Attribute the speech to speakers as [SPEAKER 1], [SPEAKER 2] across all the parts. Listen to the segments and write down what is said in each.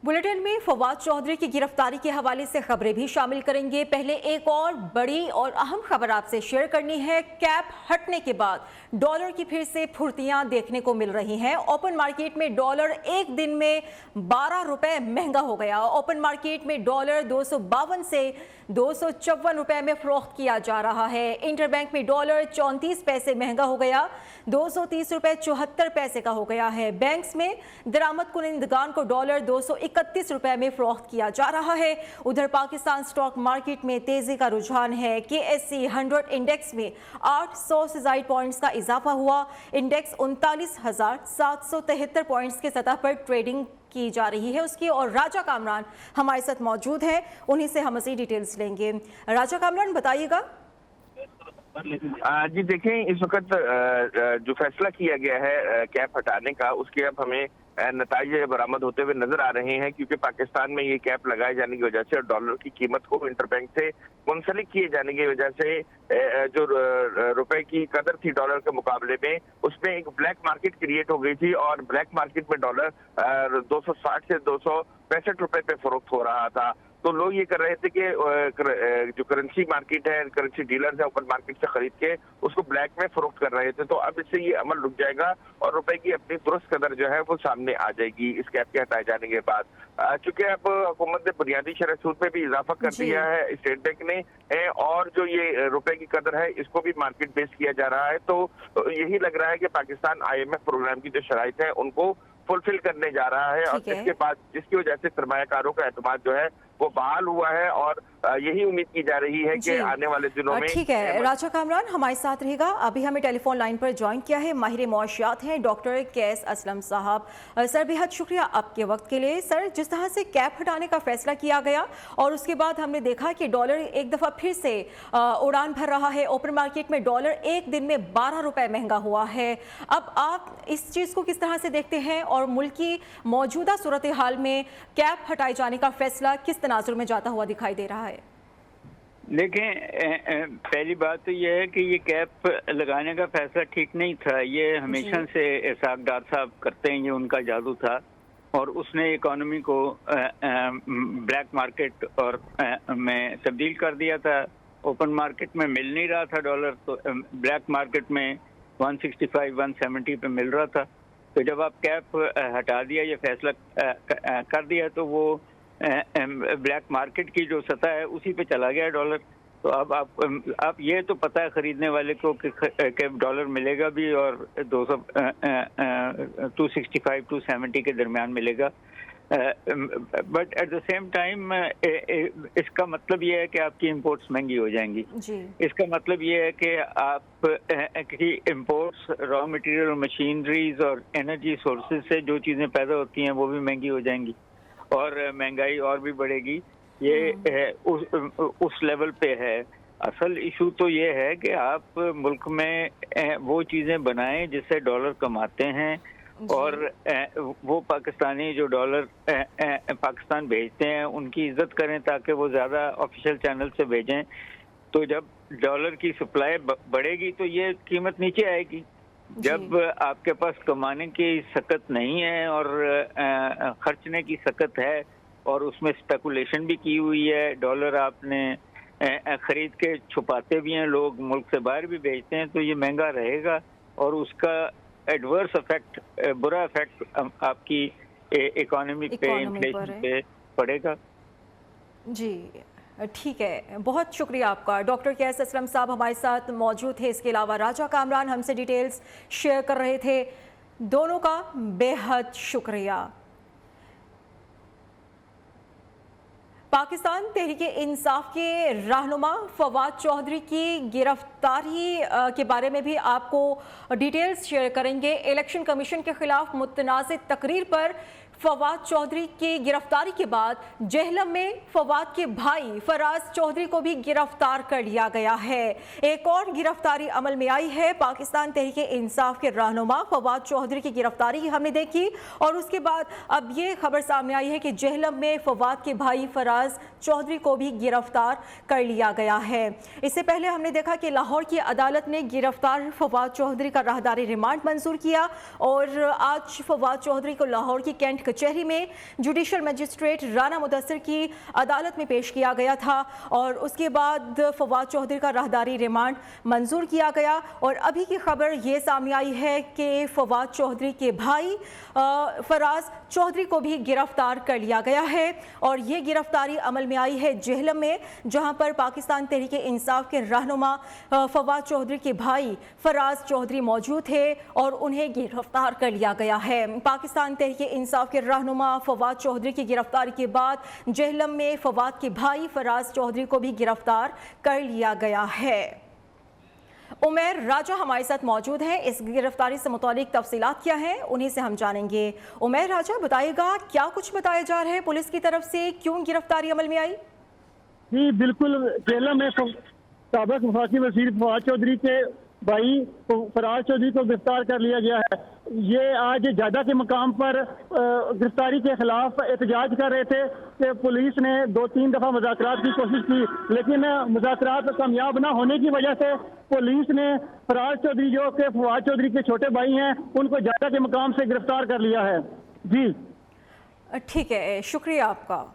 [SPEAKER 1] Bulletin में फवाद चौधरी की गिरफ्तारी के हवाले से खबरें भी शामिल करेंगे। पहले एक और बड़ी और अहम खबर आपसे शेयर करनी है। कैप हटने के बाद डॉलर की फिर से फुर्तियां देखने को मिल रही हैं। ओपन मार्केट में डॉलर एक दिन में 12 रुपए महंगा हो गया। ओपन मार्केट में डॉलर 252 से 254 रुपए में फरोख्त किया जा रहा है। इंटरबैंक में डॉलर 34 पैसे महंगा हो गया, 230 रुपए 74 पैसे का हो गया है। बैंक्स में दरामद कुनिंदगान को डॉलर 231 रुपए में फरोख्त किया जा रहा है। उधर पाकिस्तान स्टॉक मार्केट में तेजी का रुझान है। KSE 100 इंडेक्स में 800 से ज़ायद पॉइंट्स का इजाफा हुआ। इंडेक्स 39,773 पॉइंट्स के सतह पर ट्रेडिंग की जा रही है उसकी। और राजा कामरान हमारे साथ मौजूद हैं, उन्हीं से हम मज़ीद डिटेल्स लेंगे। राजा कामरान बताइएगा।
[SPEAKER 2] जी देखें, इस वक्त जो फैसला किया गया है कैप हटाने का, उसके अब हमें नतीजे बरामद होते हुए नजर आ रहे हैं, क्योंकि पाकिस्तान में ये कैप लगाए जाने की वजह से और डॉलर की कीमत को इंटरबैंक से मुंसलिक किए जाने की वजह से जो रुपए की कदर थी डॉलर के मुकाबले में, उसमें एक ब्लैक मार्केट क्रिएट हो गई थी और ब्लैक मार्केट में डॉलर 260 से 265 रुपए पे फरोख्त हो रहा था। तो लोग ये कर रहे थे कि जो करेंसी मार्केट है, करेंसी डीलर्स है, ओपन मार्केट से खरीद के उसको ब्लैक में फरोख्त कर रहे थे। तो अब इससे ये अमल रुक जाएगा और रुपए की अपनी दुरुस्त कदर जो है वो सामने आ जाएगी इस कैप के हटाए जाने के बाद। चूंकि अब हुकूमत ने बुनियादी शरह सूद में भी इजाफा कर दिया है स्टेट बैंक ने, और जो ये रुपए की कदर है इसको भी मार्केट बेस किया जा रहा है। तो यही लग रहा है कि पाकिस्तान IMF प्रोग्राम की जो शराइत है उनको फुलफिल करने जा रहा है और इसके बाद जिसकी वजह से सरमायाकारों का एतमाद जो है वो बहाल हुआ है और यही उम्मीद की जा रही है कि आने वाले दिनों में।
[SPEAKER 1] ठीक है, राजा कामरान हमारे साथ रहेगा। अभी हमें टेलीफोन लाइन पर ज्वाइन किया है माहिर मौशियात हैं डॉक्टर कैस असलम साहब। सर बेहद शुक्रिया आपके वक्त के लिए। सर, जिस तरह से कैप हटाने का फैसला किया गया और उसके बाद हमने देखा कि डॉलर एक दफ़ा फिर से उड़ान भर रहा है। ओपन मार्केट में डॉलर एक दिन में 12 रुपए महंगा हुआ है। अब आप इस चीज़ को किस तरह से देखते हैं और मुल्क की मौजूदा सूरत हाल में कैप हटाए जाने का फैसला किस तनाजुर में जाता हुआ दिखाई दे रहा है?
[SPEAKER 3] देखें, पहली बात तो ये है कि ये कैप लगाने का फैसला ठीक नहीं था। ये हमेशा से इसाक डार साहब करते हैं, ये उनका जादू था और उसने इकोनॉमी को ब्लैक मार्केट और में तब्दील कर दिया था। ओपन मार्केट में मिल नहीं रहा था डॉलर, तो ब्लैक मार्केट में 165-170 पे मिल रहा था। तो जब आप कैप हटा दिया, ये फैसला कर दिया, तो वो ब्लैक मार्केट की जो सतह है उसी पे चला गया डॉलर। तो अब आप ये तो पता है खरीदने वाले को कि डॉलर मिलेगा भी और 265-270 के दरमियान मिलेगा। But at the same time इसका मतलब ये है कि आपकी इंपोर्ट्स महंगी हो जाएंगी। इसका मतलब ये है कि आप की इंपोर्ट्स, रॉ मटेरियल, मशीनरीज और एनर्जी सोर्सेज से जो चीज़ें पैदा होती हैं वो भी महंगी हो जाएंगी और महंगाई और भी बढ़ेगी। ये उस लेवल पे है। असल इशू तो ये है कि आप मुल्क में वो चीज़ें बनाएं जिससे डॉलर कमाते हैं और वो पाकिस्तानी जो डॉलर पाकिस्तान भेजते हैं उनकी इज्जत करें ताकि वो ज़्यादा ऑफिशियल चैनल से भेजें। तो जब डॉलर की सप्लाई बढ़ेगी तो ये कीमत नीचे आएगी। जब आपके पास कमाने की सकत नहीं है और खर्चने की सकत है और उसमें स्पेकुलेशन भी की हुई है, डॉलर आपने खरीद के छुपाते भी हैं लोग, मुल्क से बाहर भी भेजते हैं, तो ये महंगा रहेगा और उसका एडवर्स इफेक्ट, बुरा इफेक्ट आपकी इकोनॉमी पे, इन्फ्लेशन पे पड़ेगा।
[SPEAKER 1] जी ठीक है, बहुत शुक्रिया आपका। डॉक्टर कैस असलम साहब हमारे साथ मौजूद थे। इसके अलावा राजा कामरान हमसे डिटेल्स शेयर कर रहे थे। दोनों का बेहद शुक्रिया। पाकिस्तान तहरीक इंसाफ के रहनुमा फवाद चौधरी की गिरफ्तारी के बारे में भी आपको डिटेल्स शेयर करेंगे। इलेक्शन कमीशन के खिलाफ मुतनाज़ तकरीर पर फवाद चौधरी की गिरफ्तारी के बाद जेहलम में फवाद के भाई फराज चौधरी को भी गिरफ्तार कर लिया गया है। एक और गिरफ्तारी अमल में आई है। पाकिस्तान तहरीक इंसाफ के रहनुमा फवाद चौधरी की गिरफ्तारी हमने देखी और उसके बाद अब ये खबर सामने आई है कि जेहलम में फवाद के भाई फराज चौधरी को भी गिरफ्तार कर लिया गया है। इससे पहले हमने देखा कि लाहौर की अदालत ने गिरफ्तार फवाद चौधरी का राहदारी रिमांड मंजूर किया और आज फवाद चौधरी को लाहौर की कैंट कचहरी में जुडिशल मजिस्ट्रेट राना मुदस्सिर की अदालत में पेश किया गया था और उसके बाद फवाद चौधरी का राहदारी रिमांड मंजूर किया गया। और अभी की खबर ये सामने आई है कि फवाद चौधरी के भाई फराज चौधरी को भी गिरफ्तार कर लिया गया है और ये गिरफ्तारी अमल में आई है जेहलम में, जहां पर पाकिस्तान तहरीक इंसाफ के रहनुमा फवाद चौधरी के भाई फराज चौधरी मौजूद थे और उन्हें गिरफ्तार कर लिया गया है। पाकिस्तान तहरीक इंसाफ के रहनुमा फवाद चौधरी की गिरफ्तारी के बाद जेहलम में फवाद के भाई फराज चौधरी को भी गिरफ्तार कर लिया गया है। उमैर राजा हमारे साथ मौजूद हैं। इस गिरफ्तारी से मुतालिक तफसीलात क्या हैं, उन्हीं से हम जानेंगे। उमैर राजा, बताइएगा क्या कुछ बताया जा रहा है पुलिस की तरफ से, क्यों गिरफ्तारी अमल में आई?
[SPEAKER 4] जी बिल्कुल, जेलम में साबिक वफाकी वज़ीर फवाद चौधरी के भाई फराज चौधरी को गिरफ्तार कर लिया गया है। ये आज जादा के मकाम पर गिरफ्तारी के खिलाफ एहतजाज कर रहे थे कि पुलिस ने 2-3 दफ़ा मुज़ाकरात की कोशिश की, लेकिन मुज़ाकरात कामयाब न होने की वजह से पुलिस ने फराज चौधरी जो कि फवाद चौधरी के छोटे भाई हैं उनको जादा के मकाम से गिरफ्तार कर लिया है। जी
[SPEAKER 1] ठीक है, शुक्रिया आपका।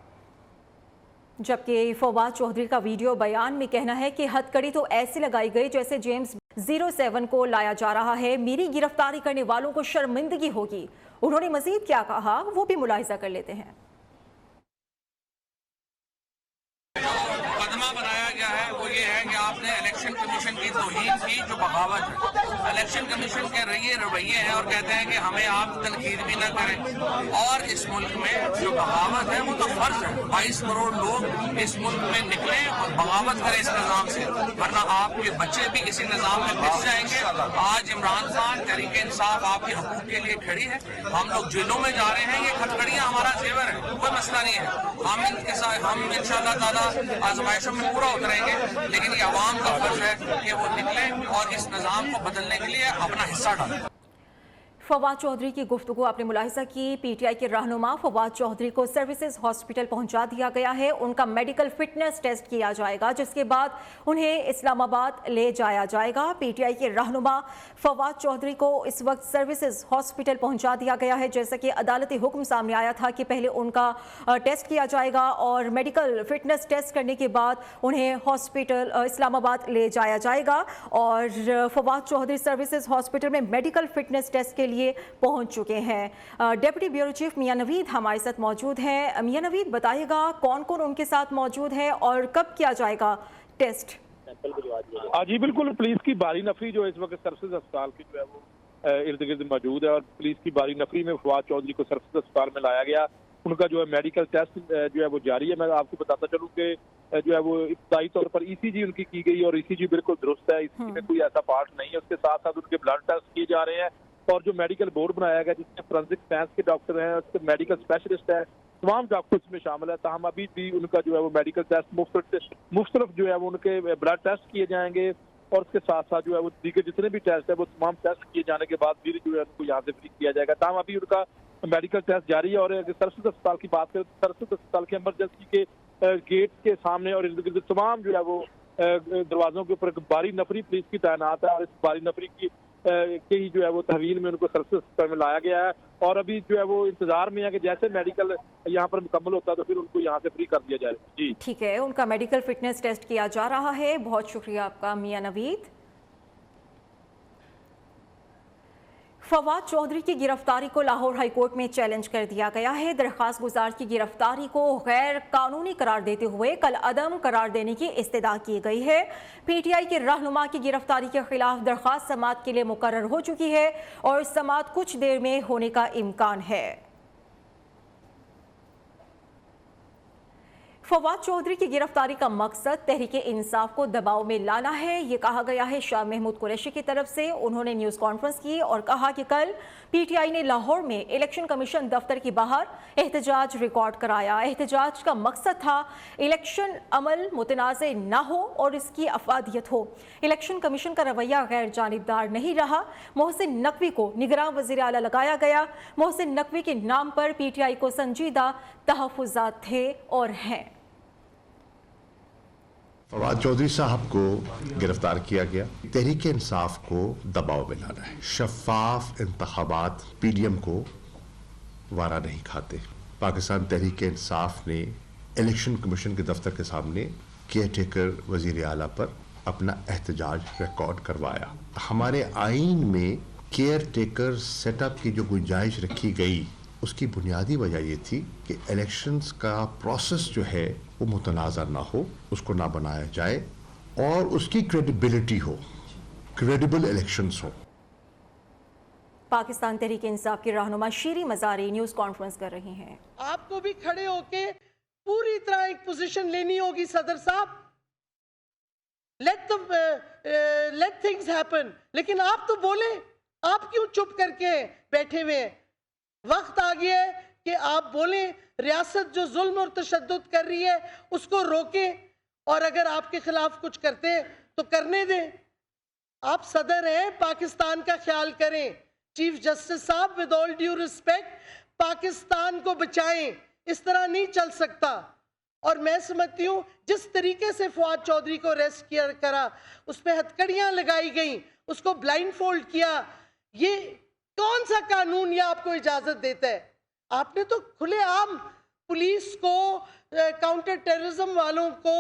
[SPEAKER 1] जबकि फवाद चौधरी का वीडियो बयान में कहना है कि हथकड़ी तो ऐसी लगाई गई जैसे जेम्स 07 को लाया जा रहा है, मेरी गिरफ्तारी करने वालों को शर्मिंदगी होगी। उन्होंने मजीद क्या कहा वो भी मुलाहिजा कर लेते हैं।
[SPEAKER 5] मुकदमा बनाया गया है वो ये है कि आपने इलेक्शन कमीशन की तौहीन की, जो बगावत है। इलेक्शन कमीशन के रवैये हैं और कहते हैं कि हमें आप तनकीद भी न करें, और इस मुल्क में जो बगावत है वो तो फर्ज है। 22 करोड़ लोग इस मुल्क में निकले और बगावत करें इस निज़ाम से, वरना आपके बच्चे भी इसी निज़ाम में पिस जाएंगे। आज इमरान खान तहरीक इंसाफ आपके हकूक के लिए खड़ी है, हम लोग जेलों में जा रहे हैं, ये खटखड़ियाँ हमारा जेवर है, कोई मसला नहीं है। हम इंशाअल्लाह ताला आजमाइशों में पूरा उतरेंगे, लेकिन ये अवाम का फर्ज है कि वो निकले और इस निज़ाम को बदलने के लिए अपना हिस्सा डालें।
[SPEAKER 1] फवाद चौधरी की गुफ्तगू आपने मुलाहिजा की। पीटीआई के रहनुमा फवाद चौधरी को सर्विसेज हॉस्पिटल पहुंचा दिया गया है। उनका मेडिकल फिटनेस टेस्ट किया जाएगा, जिसके बाद उन्हें इस्लामाबाद ले जाया जाएगा। पीटीआई के रहनुमा फवाद चौधरी को इस वक्त सर्विसेज हॉस्पिटल पहुंचा दिया गया है। जैसा कि अदालती हुक्म सामने आया था कि पहले उनका टेस्ट किया जाएगा और मेडिकल फिटनेस टेस्ट करने के बाद उन्हें हॉस्पिटल इस्लामाबाद ले जाया जाएगा। और फवाद चौधरी सर्विसेज हॉस्पिटल में मेडिकल फिटनेस टेस्ट के लिए पहुंच चुके हैं। डिप्टी ब्यूरो चीफ मियां नवीद हमारे साथ मौजूद हैं। मियां नवीद, बताइएगा कौन कौन उनके साथ मौजूद है और कब किया जाएगा टेस्ट?
[SPEAKER 6] जी बिल्कुल, पुलिस की बारी नफरी जो इस वक्त सर्विसेज अस्पताल की जो है वो इर्द गिर्द मौजूद है और पुलिस की बारी नफरी में फवाद चौधरी को सर्विसेज अस्पताल में लाया गया। उनका जो है मेडिकल टेस्ट जो है वो जारी है। मैं आपको बताता चलूँ कि जो है वो इब्तदाई तौर पर ईसीजी उनकी की गई और ईसीजी बिल्कुल दुरुस्त है, ईसीजी में कोई ऐसा पार्ट नहीं है। उसके साथ साथ उनके ब्लड टेस्ट किए जा रहे हैं और जो मेडिकल बोर्ड बनाया गया जिसमें फोरेंसिक साइंस के डॉक्टर हैं, उसके मेडिकल स्पेशलिस्ट है, तमाम डॉक्टर इसमें शामिल है। ताहम अभी भी उनका जो है वो मेडिकल टेस्ट मुख्तलिफ जो है वो उनके ब्लड टेस्ट किए जाएंगे और उसके साथ साथ जो है वो दीगर जितने भी टेस्ट है वो तमाम टेस्ट किए जाने के बाद फिर जो है उनको यहाँ से फ्री किया जाएगा। ताहम अभी उनका मेडिकल टेस्ट जारी है। और अगर सर्विसेज अस्पताल की बात करें तो सर्विसेज अस्पताल के इमरजेंसी के गेट के सामने और इर्द गिर्द तमाम जो है वो दरवाजों के ऊपर बारी नफरी पुलिस की तैनात है और इस बारी नफरी की ही जो है वो तहवील में उनको सर्विसेज अस्पताल में लाया गया है। और अभी जो है वो इंतजार में है कि जैसे मेडिकल यहाँ पर मुकम्मल होता है तो फिर उनको यहाँ से फ्री कर दिया जाएगा। जी
[SPEAKER 1] ठीक है, उनका मेडिकल फिटनेस टेस्ट किया जा रहा है। बहुत शुक्रिया आपका मियां नवीद। फवाद चौधरी की गिरफ्तारी को लाहौर हाई कोर्ट में चैलेंज कर दिया गया है। दरख्वास्त गुजार की गिरफ्तारी को गैर कानूनी करार देते हुए कल अदम करार देने की इस्तदा की गई है। पीटीआई के रहनुमा की गिरफ्तारी के खिलाफ दरख्वास्त समाअत के लिए मुकर्रर हो चुकी है और समाअत कुछ देर में होने का इम्कान है। फवाद चौधरी की गिरफ्तारी का मकसद तहरीक इंसाफ को दबाव में लाना है, ये कहा गया है शाह महमूद कुरैशी की तरफ से। उन्होंने न्यूज़ कॉन्फ्रेंस की और कहा कि कल पीटीआई ने लाहौर में इलेक्शन कमीशन दफ्तर के बाहर एहतजाज रिकॉर्ड कराया। एहतजाज का मकसद था इलेक्शन अमल मुतनाज़ ना हो और इसकी अफादियत हो। इलेक्शन कमीशन का रवैया गैर जानिबदार नहीं रहा। मोहसिन नकवी को निगरान वज़ीर आला लगाया गया। मोहसिन नकवी के नाम पर पीटीआई को संजीदा तहफ़्फ़ुज़ात थे और हैं।
[SPEAKER 7] फवाद चौधरी साहब को गिरफ्तार किया गया, तहरीक इंसाफ को दबाव में लाना है। शफाफ इंतखाबात पीडीएम को वारा नहीं खाते। पाकिस्तान तहरीक इंसाफ ने इलेक्शन कमीशन के दफ्तर के सामने केयर टेकर वजीर आला पर अपना एहतजाज रिकॉर्ड करवाया। हमारे आइन में केयर टेकर सेटअप की जो गुंजाइश रखी गई, उसकी बुनियादी वजह ये थी कि इलेक्शंस का प्रोसेस जो है वो मुतनाज़ा ना हो, उसको ना बनाया जाए और उसकी क्रेडिबिलिटी हो, क्रेडिबल इलेक्शंस हो।
[SPEAKER 1] पाकिस्तान तहरीक इंसाफ की रहनुमा शीरी मज़ारी न्यूज़ कॉन्फ्रेंस कर रही हैं।
[SPEAKER 8] आपको भी खड़े होके पूरी तरह एक पोजीशन लेनी होगी सदर साहब। Let things happen. लेकिन आप तो बोले, आप क्यों चुप करके बैठे हुए हैं? वक्त आ गया है कि आप बोलें, रियासत जो जुल्म और तशद्दुद कर रही है उसको रोकें, और अगर आपके खिलाफ कुछ करते हैं तो करने दें। आप सदर हैं, पाकिस्तान का ख्याल करें। चीफ जस्टिस साहब, with all due respect, Pakistan को बचाएं, इस तरह नहीं चल सकता। और मैं समझती हूँ जिस तरीके से फवाद चौधरी को अरेस्ट किया करा, उस पर हथकड़ियाँ लगाई गई, उसको ब्लाइंड फोल्ड किया, ये कौन सा कानून ये आपको इजाजत देता है? आपने तो खुलेआम पुलिस को, काउंटर टेररिज्म वालों को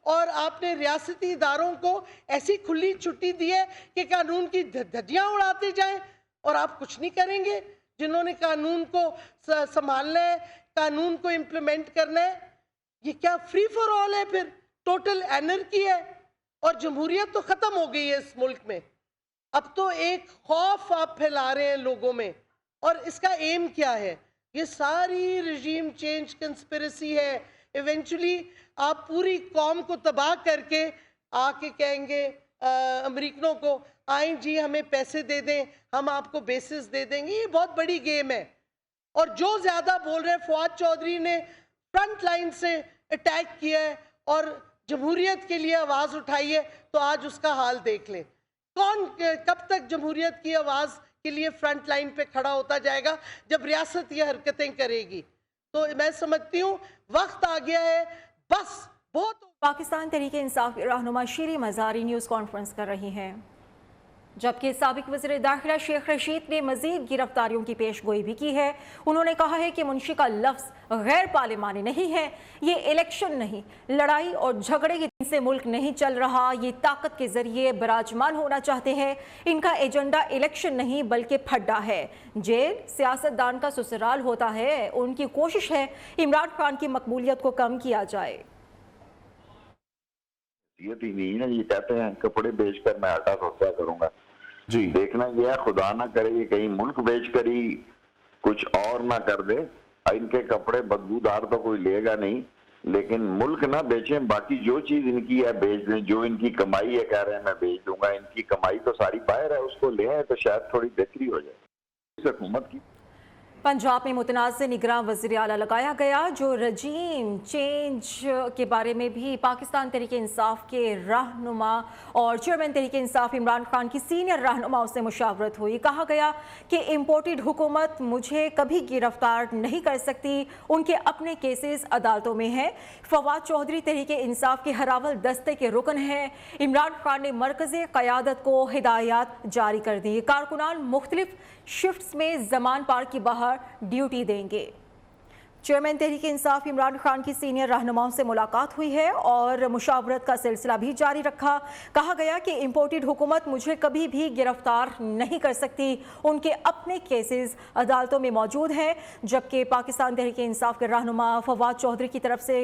[SPEAKER 8] और आपने रियासती इदारों को ऐसी खुली छुट्टी दी है कि कानून की धज्जियां उड़ाते जाएं, और आप कुछ नहीं करेंगे। जिन्होंने कानून को संभालना है, कानून को इम्प्लीमेंट करना है, ये क्या फ्री फॉर ऑल है? फिर टोटल एनर्की है, और जमहूरियत तो खत्म हो गई है इस मुल्क में। अब तो एक खौफ आप फैला रहे हैं लोगों में, और इसका एम क्या है? ये सारी रजीम चेंज कंस्पिरेसी है। इवेंचुअली आप पूरी कौम को तबाह करके आके कहेंगे अमेरिकनों को, आए जी हमें पैसे दे दें, हम आपको बेसिस दे देंगे। ये बहुत बड़ी गेम है। और जो ज्यादा बोल रहे हैं, फवाद चौधरी ने फ्रंट लाइन से अटैक किया है और जमहूरियत के लिए आवाज उठाई है, तो आज उसका हाल देख लें। कौन कब तक जमहूरियत की आवाज के लिए फ्रंट लाइन पे खड़ा होता जाएगा जब रियासत ये हरकतें करेगी? तो मैं समझती हूँ वक्त आ गया है, बस बहुत।
[SPEAKER 1] पाकिस्तान तहरीक इंसाफ की रहनुमा शीरी मज़ारी न्यूज़ कॉन्फ्रेंस कर रही हैं, जबकि साबिक वज़ीर दाखिला शेख रशीद ने मज़ीद गिरफ्तारियों की पेशगोई भी की है। उन्होंने कहा है कि मुंशी का लफ्ज़ गैर पार्लिमानी नहीं है, ये इलेक्शन नहीं, लड़ाई और झगड़े के दिन से मुल्क नहीं चल रहा, ये ताकत के ज़रिए बराजमान होना चाहते हैं। इनका एजेंडा इलेक्शन नहीं बल्कि फड्डा है। जेल सियासतदान का ससुराल होता है। उनकी कोशिश है इमरान खान की मकबूलियत को कम किया जाए।
[SPEAKER 9] ये नहीं ना, ये कहते हैं कपड़े बेचकर मैं आटा सस्ता करूंगा जी। देखना ये है, खुदा ना करे ये कहीं मुल्क बेच कर ही कुछ और ना कर दे। इनके कपड़े बदबूदार तो कोई लेगा नहीं, लेकिन मुल्क ना बेचें, बाकी जो चीज इनकी है बेच दें। जो इनकी कमाई है, कह रहे हैं मैं बेच दूंगा, इनकी कमाई तो सारी बाहर है, उसको ले आए तो शायद थोड़ी बेहतरी हो जाए इस हुकूमत की।
[SPEAKER 1] पंजाब में मुतनाज़ निगरान वज़ीर आला लगाया गया, जो रजीम चेंज के बारे में भी पाकिस्तान तहरीक इंसाफ के रहनुमा और चेयरमैन तहरीक इंसाफ इमरान खान की सीनियर रहनुमाओं से मुशावरत हुई। कहा गया कि इम्पोर्टेड हुकूमत मुझे कभी गिरफ्तार नहीं कर सकती, उनके अपने केसेस अदालतों में हैं। फवाद चौधरी तहरीक इंसाफ के हरावल दस्ते के रुकन हैं। इमरान खान ने मरकज़ी क़यादत को हिदायत जारी कर दी, कारकुनान मुख्तलिफ शिफ्ट्स में ज़मान पार की बाहर ड्यूटी देंगे। चेयरमैन तहरीक इंसाफ इमरान खान की सीनियर रहनुमाओं से मुलाकात हुई है और मुशावरत का सिलसिला भी जारी रखा। कहा गया कि इम्पोर्टेड हुकूमत मुझे कभी भी गिरफ्तार नहीं कर सकती, उनके अपने केसेस अदालतों में मौजूद हैं। जबकि पाकिस्तान तहरीक इंसाफ के रहनुमा फवाद चौधरी की तरफ से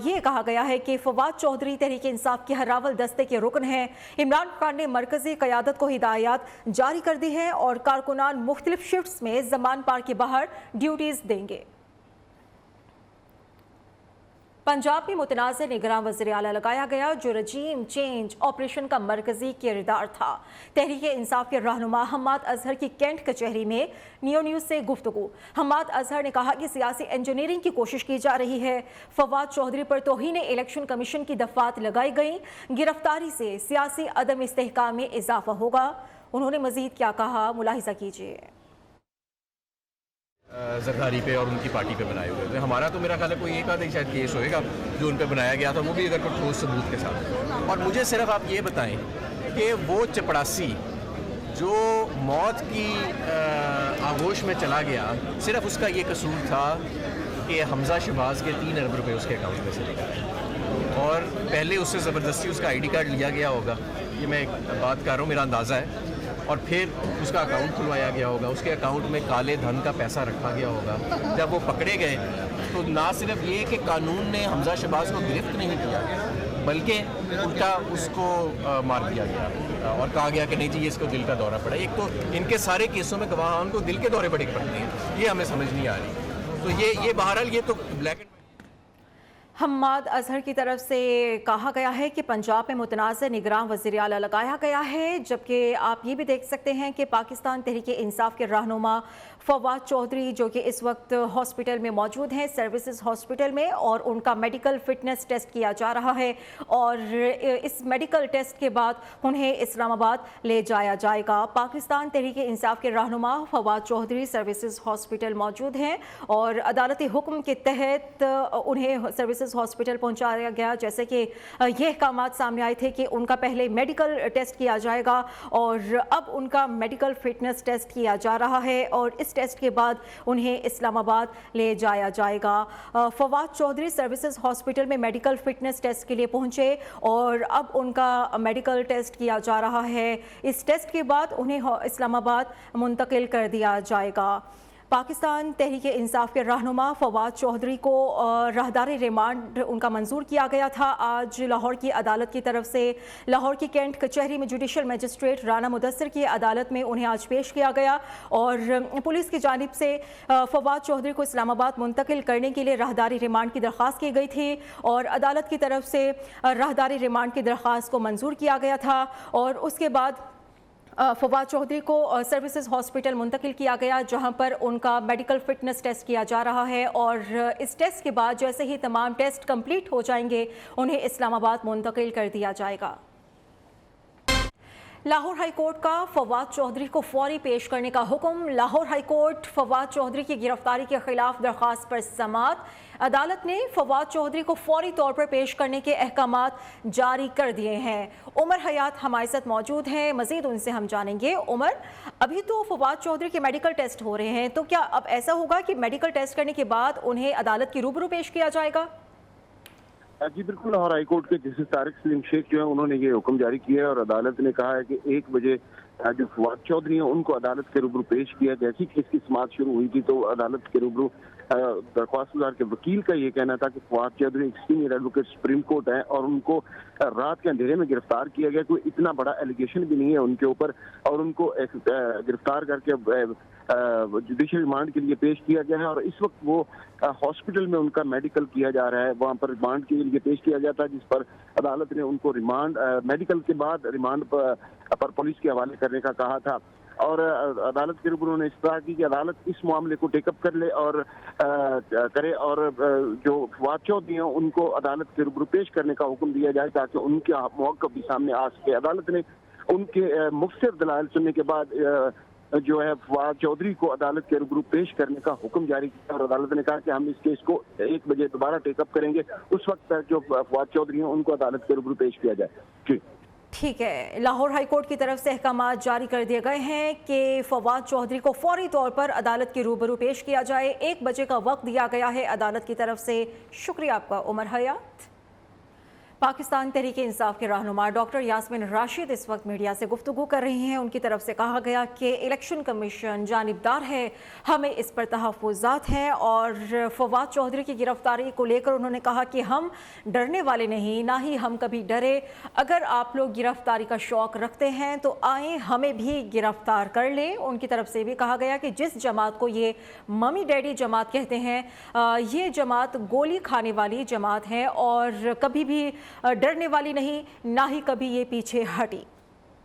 [SPEAKER 1] ये कहा गया है कि फवाद चौधरी तहरीक इंसाफ के हरावल दस्ते के रुकन हैं। इमरान खान ने मरकज़ी क़यादत को हिदायत जारी कर दी है और कारकुनान मुख्तलिफ शिफ्ट्स में ज़मान पार के बाहर ड्यूटीज़ देंगे। पंजाब में मुतनाज़ निगरान वज़ीर आला लगाया गया, जो रजीम चेंज ऑपरेशन का मरकज़ी किरदार था। तहरीक इंसाफ के रहनुमा हम्माद अजहर की कैंट कचहरी में नियो न्यूज़ से गुफ्तगू। हम्माद अजहर ने कहा कि सियासी इंजीनियरिंग की कोशिश की जा रही है। फवाद चौधरी पर तौहीन इलेक्शन कमीशन की दफ़ात लगाई गई। गिरफ्तारी से सियासी अदम इस्तेहकाम में इजाफा होगा। उन्होंने मज़ीद क्या कहा, मुलाहिज़ा कीजिए।
[SPEAKER 10] जरदारी पे और उनकी पार्टी पे बनाए हुए थे। हमारा तो मेरा ख्याल है कोई एक आधा ही शायद केस होएगा जो उन पे बनाया गया था, वो भी अगर कोई ठोस सबूत के साथ। और मुझे सिर्फ आप ये बताएं कि वो चपड़ासी जो मौत की آغوش میں چلا گیا، صرف اس کا یہ قصور تھا کہ حمزہ شہباز کے 3 ارب روپے اس کے اکاؤنٹ میں سے نکالے، اور پہلے اس سے زبردستی اس کا آئی ڈی کارڈ لیا گیا ہوگا، یہ میں بات کر رہا ہوں، میرا اندازہ ہے، اور پھر اس کا اکاؤنٹ کھلوایا گیا ہوگا، اس کے اکاؤنٹ میں کالے دھن کا پیسہ رکھا گیا ہوگا۔ جب وہ پکڑے گئے تو نہ صرف یہ کہ قانون نے حمزہ شہباز کو گرفت نہیں کیا، بلکہ الٹا اس کو مار دیا گیا اور کہا گیا کہ نہیں جی اس کو دل کا دورہ پڑا۔ ایک تو ان کے سارے کیسوں میں گواہان کو دل کے دورے پڑتے ہیں، یہ ہمیں سمجھ نہیں آ رہی۔ تو یہ بہرحال یہ تو بلیک اینڈ
[SPEAKER 1] حماد اظہر کی طرف سے کہا گیا ہے کہ پنجاب میں متنازع نگراں وزیر اعلیٰ لگایا گیا ہے، جبکہ آپ یہ بھی دیکھ سکتے ہیں کہ پاکستان تحریک انصاف کے رہنما فواد چودھری جو کہ اس وقت ہاسپٹل میں موجود ہیں، سروسز ہاسپٹل میں، اور ان کا میڈیکل فٹنس ٹیسٹ کیا جا رہا ہے، اور اس میڈیکل ٹیسٹ کے بعد انہیں اسلام آباد لے جایا جائے گا۔ پاکستان تحریک انصاف کے رہنما فواد چودھری سروسز ہاسپٹل موجود ہیں اور عدالتی حکم کے تحت انہیں سروسز ہاسپٹل پہنچایا گیا، جیسے کہ یہ احکامات سامنے آئے تھے کہ ان کا پہلے میڈیکل ٹیسٹ کیا جائے گا اور اب ان کا میڈیکل فٹنس ٹیسٹ کیا جا رہا ہے، اور اس ٹیسٹ کے بعد انہیں اسلام آباد لے جایا جائے گا۔ فواد چودھری سروسز ہاسپٹل میں میڈیکل فٹنس ٹیسٹ کے لیے پہنچے اور اب ان کا میڈیکل ٹیسٹ کیا جا رہا ہے۔ اس ٹیسٹ کے بعد انہیں اسلام آباد منتقل کر دیا جائے گا۔ پاکستان تحریک انصاف کے رہنما فواد چودھری کو راہداری ریمانڈ ان کا منظور کیا گیا تھا۔ آج لاہور کی عدالت کی طرف سے لاہور کی کینٹ کچہری میں جوڈیشل میجسٹریٹ رانا مدثر کی عدالت میں انہیں آج پیش کیا گیا، اور پولیس کی جانب سے فواد چودھری کو اسلام آباد منتقل کرنے کے لیے راہداری ریمانڈ کی درخواست کی گئی تھی، اور عدالت کی طرف سے راہداری ریمانڈ کی درخواست کو منظور کیا گیا تھا، اور اس کے بعد فواد چودھری کو سروسز ہاسپٹل منتقل کیا گیا، جہاں پر ان کا میڈیکل فٹنس ٹیسٹ کیا جا رہا ہے، اور اس ٹیسٹ کے بعد جیسے ہی تمام ٹیسٹ کمپلیٹ ہو جائیں گے انہیں اسلام آباد منتقل کر دیا جائے گا۔ لاہور ہائی کورٹ کا فواد چودھری کو فوری پیش کرنے کا حکم۔ لاہور ہائی کورٹ فواد چودھری کی گرفتاری کے خلاف درخواست پر سماعت۔ عدالت نے فواد چودھری کو فوری طور پر پیش کرنے کے احکامات جاری کر دیے ہیں۔ عمر حیات ہمارے ساتھ موجود ہیں، مزید ان سے ہم جانیں گے۔ عمر، ابھی تو فواد چودھری کے میڈیکل ٹیسٹ ہو رہے ہیں، تو کیا اب ایسا ہوگا کہ میڈیکل ٹیسٹ کرنے کے بعد انہیں عدالت کے روبرو پیش کیا جائے گا؟
[SPEAKER 11] جی بالکل، لاہور ہائی کورٹ کے جسٹس طارق سلیم شیخ جو ہیں انہوں نے یہ حکم جاری کیا ہے، اور عدالت نے کہا ہے کہ 1 بجے جو فواد چودھری ہیں ان کو عدالت کے روبرو پیش کیا۔ جیسی کہ اس کی سماعت شروع ہوئی تھی تو عدالت کے روبرو درخواست گزار کے وکیل کا یہ کہنا تھا کہ فواد چودھری ایک سینئر ایڈوکیٹ سپریم کورٹ ہے، اور ان کو رات کے اندھیرے میں گرفتار کیا گیا، کوئی اتنا بڑا ایلیگیشن بھی نہیں ہے ان کے اوپر، اور ان کو گرفتار کر کے جوڈیشل ریمانڈ کے لیے پیش کیا گیا ہے، اور اس وقت وہ ہاسپٹل میں ان کا میڈیکل کیا جا رہا ہے، وہاں پر ریمانڈ کے لیے پیش کیا جاتا ہے، جس پر عدالت نے ان کو ریمانڈ میڈیکل کے بعد ریمانڈ پر پولیس کے حوالے کرنے کا کہا تھا، اور عدالت کے روبرو نے اس طرح کی کہ عدالت اس معاملے کو ٹیک اپ کر لے اور کرے، اور جو فواد چودھری ہیں ان کو عدالت کے روبرو پیش کرنے کا حکم دیا جائے تاکہ ان کے موقف بھی سامنے آ سکے۔ عدالت نے ان کے مختصر دلائل سننے کے بعد جو ہے فواد چودھری کو عدالت کے روبرو پیش کرنے کا حکم جاری کیا، اور عدالت نے کہا کہ ہم اس کیس کو 1 بجے دوبارہ ٹیک اپ کریں گے، اس وقت تک جو فواد چودھری ہیں ان کو عدالت کے روبرو پیش کیا جائے۔ جی
[SPEAKER 1] ٹھیک ہے، لاہور ہائی کورٹ کی طرف سے احکامات جاری کر دیے گئے ہیں کہ فواد چودھری کو فوری طور پر عدالت کے روبرو پیش کیا جائے۔ 1 بجے کا وقت دیا گیا ہے عدالت کی طرف سے۔ شکریہ آپ کا عمر حیات۔ پاکستان تحریک انصاف کے رہنما ڈاکٹر یاسمین راشد اس وقت میڈیا سے گفتگو کر رہی ہیں۔ ان کی طرف سے کہا گیا کہ الیکشن کمیشن جانبدار ہے، ہمیں اس پر تحفظات ہیں، اور فواد چودھری کی گرفتاری کو لے کر انہوں نے کہا کہ ہم ڈرنے والے نہیں، نہ ہی ہم کبھی ڈرے۔ اگر آپ لوگ گرفتاری کا شوق رکھتے ہیں تو آئیں ہمیں بھی گرفتار کر لیں۔ ان کی طرف سے بھی کہا گیا کہ جس جماعت کو یہ ممی ڈیڈی جماعت کہتے ہیں، یہ جماعت گولی کھانے والی جماعت ہے اور کبھی بھی ڈرنے والی نہیں، نہ ہی کبھی یہ پیچھے ہٹی۔